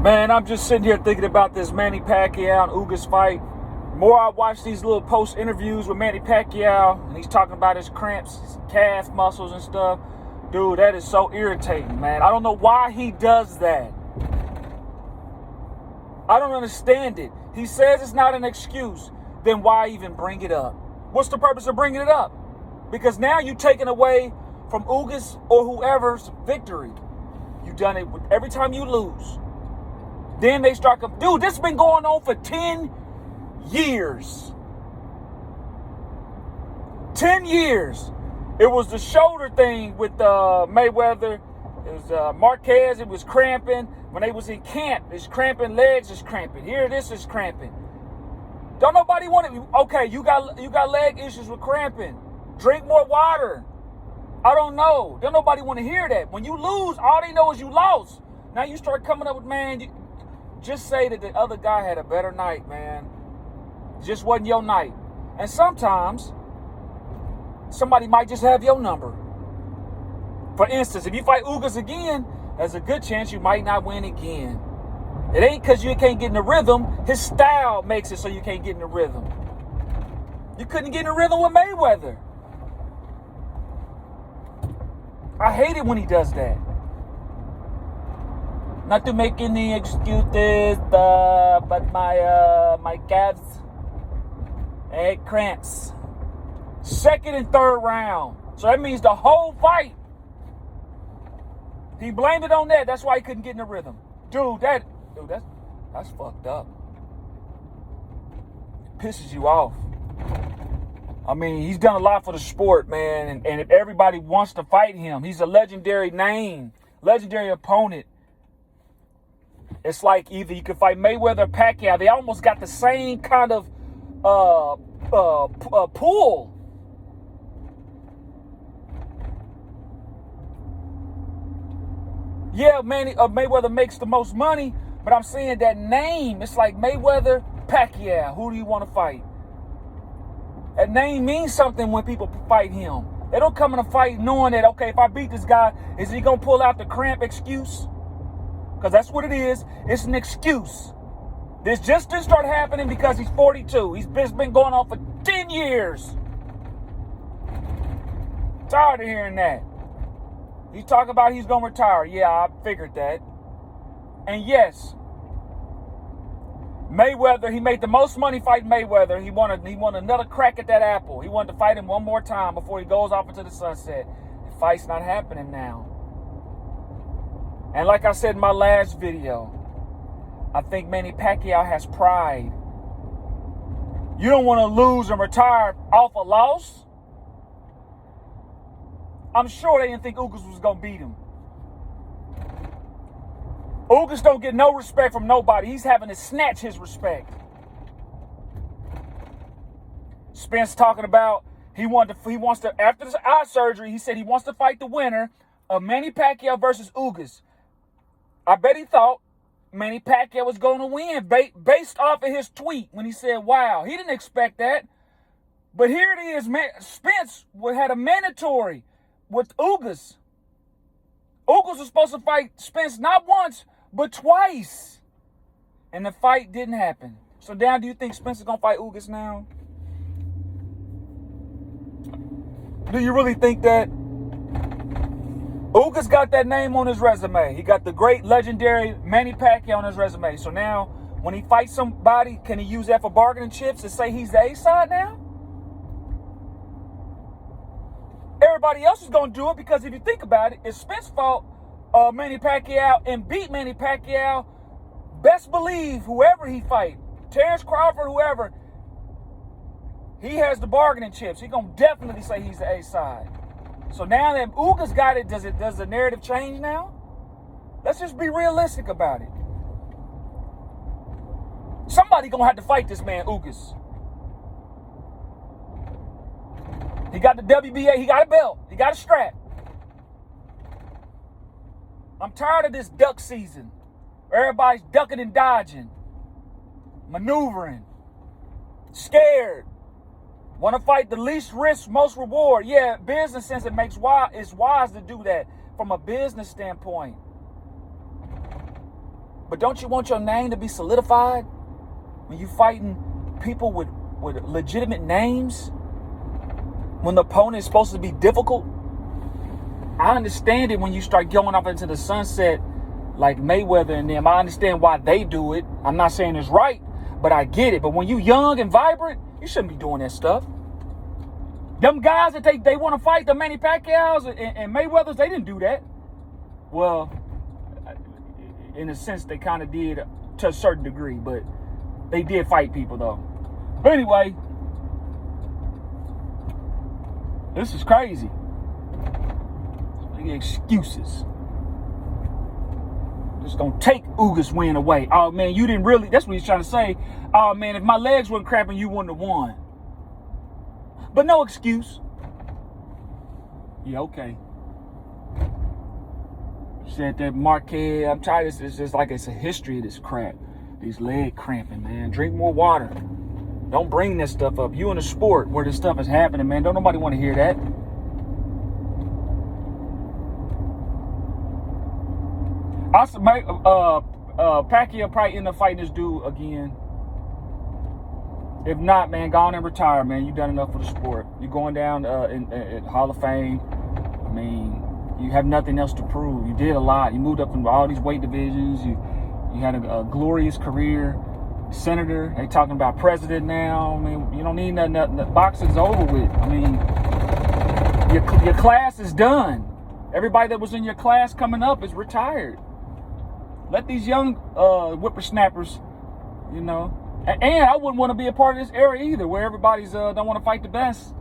Man, I'm just sitting here thinking about this Manny Pacquiao and Ugas fight. The more I watch these little post interviews with Manny Pacquiao, and he's talking about his cramps, his calf muscles and stuff, dude, that is so irritating, man. I don't know why he does that. I don't understand it. He says it's not an excuse. Then why even bring it up? What's the purpose of bringing it up? Because now you're taking away from Ugas or whoever's victory. You've done it every time you lose. Then they start, dude, this has been going on for 10 years. 10 years. It was the shoulder thing with Mayweather. It was Marquez. It was cramping. When they was in camp, it's cramping, legs is cramping. Here, this is cramping. Don't nobody want it. Okay, you got leg issues with cramping. Drink more water. I don't know. Don't nobody want to hear that. When you lose, all they know is you lost. Now you start coming up with, man, just say that the other guy had a better night, man. It just wasn't your night. And sometimes, somebody might just have your number. For instance, if you fight Ugas again, there's a good chance you might not win again. It ain't because you can't get in the rhythm. His style makes it so you can't get in the rhythm. You couldn't get in the rhythm with Mayweather. I hate it when he does that. Not to make any excuses, but my calves had cramps. Second and third round. So that means the whole fight. He blamed it on that. That's why he couldn't get in the rhythm. Dude, that's fucked up. It pisses you off. I mean, he's done a lot for the sport, man. And if everybody wants to fight him, he's a legendary name, legendary opponent. It's like either you can fight Mayweather or Pacquiao. They almost got the same kind of pool. Yeah, Mayweather makes the most money, but I'm saying that name, it's like Mayweather, Pacquiao. Who do you want to fight? That name means something when people fight him. They don't come in a fight knowing that, okay, if I beat this guy, is he going to pull out the cramp excuse? Because that's what it is. It's an excuse. This just didn't start happening because he's 42. He's been going on for 10 years. Tired of hearing that. He's talking about he's going to retire. Yeah, I figured that. And yes, Mayweather, he made the most money fighting Mayweather. He wanted another crack at that apple. He wanted to fight him one more time before he goes off into the sunset. The fight's not happening now. And like I said in my last video, I think Manny Pacquiao has pride. You don't want to lose and retire off a loss. I'm sure they didn't think Ugas was going to beat him. Ugas don't get no respect from nobody. He's having to snatch his respect. Spence talking about he wants to after this eye surgery, he said he wants to fight the winner of Manny Pacquiao versus Ugas. I bet he thought Manny Pacquiao was going to win based off of his tweet when he said, wow. He didn't expect that. But here it is, man. Spence had a mandatory with Ugas. Ugas was supposed to fight Spence not once, but twice. And the fight didn't happen. So now do you think Spence is going to fight Ugas now? Do you really think that? Ugas got that name on his resume. He got the great legendary Manny Pacquiao on his resume. So now when he fights somebody, can he use that for bargaining chips and say he's the A-side now? Everybody else is going to do it because if you think about it, if Spence fought Manny Pacquiao and beat Manny Pacquiao, best believe whoever he fight, Terrence Crawford, whoever, he has the bargaining chips. He's going to definitely say he's the A-side. So now that Ugas got it, does the narrative change now? Let's just be realistic about it. Somebody going to have to fight this man, Ugas. He got the WBA. He got a belt. He got a strap. I'm tired of this duck season. Everybody's ducking and dodging. Maneuvering. Scared. Want to fight the least risk, most reward. Yeah, business sense, it's wise to do that from a business standpoint. But don't you want your name to be solidified when you fighting people with legitimate names? When the opponent is supposed to be difficult? I understand it when you start going off into the sunset like Mayweather and them. I understand why they do it. I'm not saying it's right, but I get it. But when you young and vibrant, you shouldn't be doing that stuff. Them guys that they want to fight, the Manny Pacquiao's and Mayweathers, they didn't do that. Well, in a sense, they kind of did to a certain degree, but they did fight people, though. But anyway, this is crazy. Excuses. Just don't take Uga's win away. Oh, man, you didn't really... That's what he's trying to say. Oh, man, if my legs weren't cramping, you wouldn't have won. But no excuse. Yeah, okay. Said that Marquez, I'm tired. It's just like it's a history of this crap. These leg cramping, man. Drink more water. Don't bring this stuff up. You in a sport where this stuff is happening, man. Don't nobody want to hear that. Pacquiao probably end up fighting this dude again. If not, man, go on and retire, man. You done enough for the sport. You're going down in Hall of Fame. I mean, you have nothing else to prove. You did a lot. You moved up from all these weight divisions. You had a glorious career. Senator. They talking about president now. I mean, you don't need nothing. Boxing's over with. I mean, your class is done. Everybody that was in your class coming up is retired. Let these young whippersnappers, you know. And I wouldn't want to be a part of this era either, where everybody's don't want to fight the best.